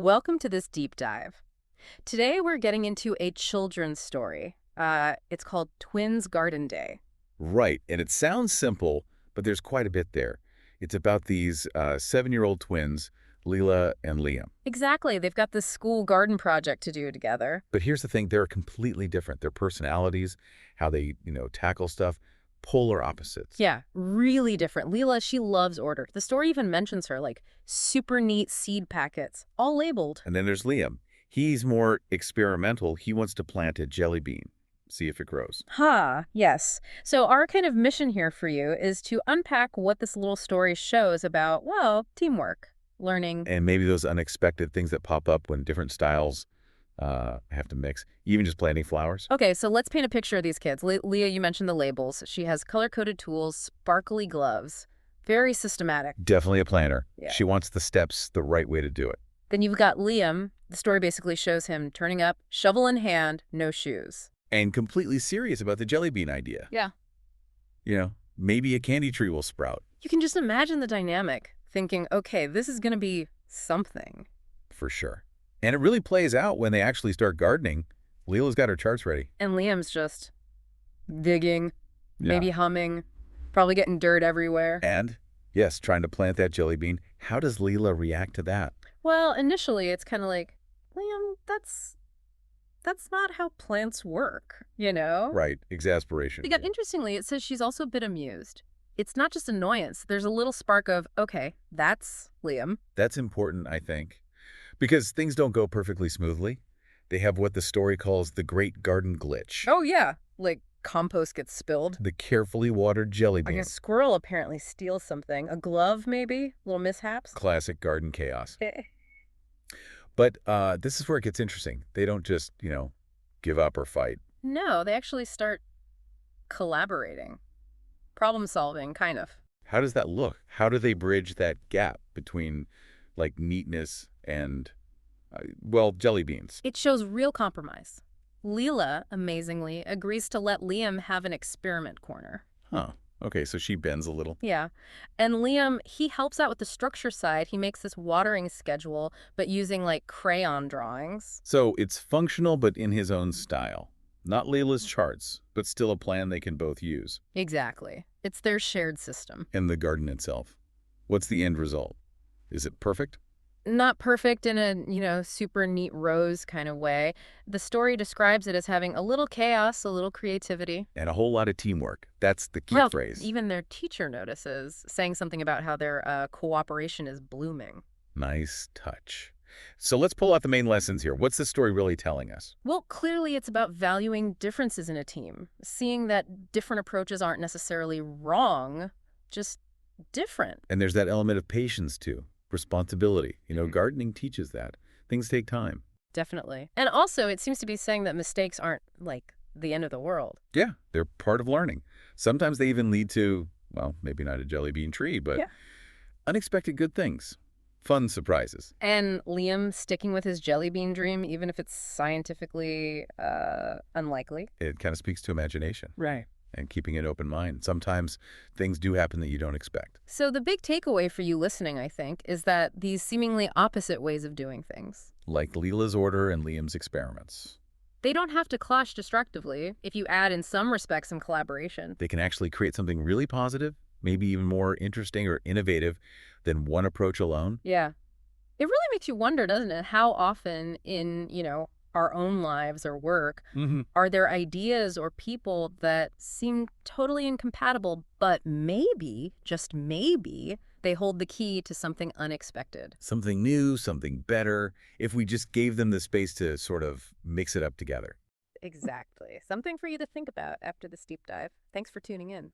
Welcome to this deep dive. Today we're getting into a children's story. It's called Twins Garden Day. Right, and it sounds simple, but there's quite a bit there. It's about these 7-year-old twins, Lila and Liam. Exactly, they've got this school garden project to do together. But here's the thing, they're completely different. Their personalities, how they, tackle stuff, polar opposites. Yeah, really different. Lila, she loves order. The story even mentions her, like super neat seed packets, all labeled. And then there's Liam. He's more experimental. He wants to plant a jelly bean, see if it grows. Yes. So our kind of mission here for you is to unpack what this little story shows about, well, teamwork, learning. And maybe those unexpected things that pop up when different styles have to mix, even just planting flowers. Okay, so let's paint a picture of these kids. Leah, you mentioned the labels. She has color-coded tools, sparkly gloves, very systematic. Definitely a planner. Yeah. She wants the steps the right way to do it. Then you've got Liam. The story basically shows him turning up, shovel in hand, no shoes. And completely serious about the jelly bean idea. Yeah. Maybe a candy tree will sprout. You can just imagine the dynamic, thinking, okay, this is going to be something. For sure. And it really plays out when they actually start gardening. Lila's got her charts ready. And Liam's just digging, Yeah. maybe humming, probably getting dirt everywhere. And, yes, trying to plant that jelly bean. How does Lila react to that? Well, initially it's kind of like, Liam, that's not how plants work, you know? Right, exasperation. Because interestingly, it says she's also a bit amused. It's not just annoyance. There's a little spark of, okay, that's Liam. That's important, I think, because things don't go perfectly smoothly. They have what the story calls the Great Garden Glitch. Oh, yeah. Like compost gets spilled. The carefully watered jelly Like bean. a squirrel apparently steals something. A glove, maybe? Little mishaps? Classic garden chaos. But this is where it gets interesting. They don't just, give up or fight. No, they actually start collaborating. Problem solving, kind of. How does that look? How do they bridge that gap between, like, neatness and, jelly beans? It shows real compromise. Lila, amazingly, agrees to let Liam have an experiment corner. Huh. Okay, so she bends a little. Yeah. And Liam, he helps out with the structure side. He makes this watering schedule, but using like crayon drawings. So it's functional, but in his own style. Not Lila's charts, but still a plan they can both use. Exactly. It's their shared system. And the garden itself. What's the end result? Is it perfect? Not perfect in a, super neat rose kind of way. The story describes it as having a little chaos, a little creativity. And a whole lot of teamwork. That's the key phrase. Even their teacher notices, saying something about how their cooperation is blooming. Nice touch. So let's pull out the main lessons here. What's the story really telling us? Well, clearly it's about valuing differences in a team, seeing that different approaches aren't necessarily wrong, just different. And there's that element of patience, too. Responsibility. Gardening teaches that. Things take time. Definitely. And also, it seems to be saying that mistakes aren't, like, the end of the world. Yeah, they're part of learning. Sometimes they even lead to, well, maybe not a jelly bean tree, but unexpected good things. Fun surprises. And Liam sticking with his jelly bean dream, even if it's scientifically unlikely. It kind of speaks to imagination. Right. And keeping an open mind. Sometimes things do happen that you don't expect. So the big takeaway for you listening, I think, is that these seemingly opposite ways of doing things, like Lila's order and Liam's experiments, they don't have to clash destructively if you add, in some respects, some collaboration. they can actually create something really positive, maybe even more interesting or innovative than one approach alone. Yeah. It really makes you wonder, doesn't it, how often in, our own lives or work, are there ideas or people that seem totally incompatible, but maybe, just maybe, they hold the key to something unexpected. Something new, something better, if we just gave them the space to sort of mix it up together. Exactly. Something for you to think about after this deep dive. Thanks for tuning in.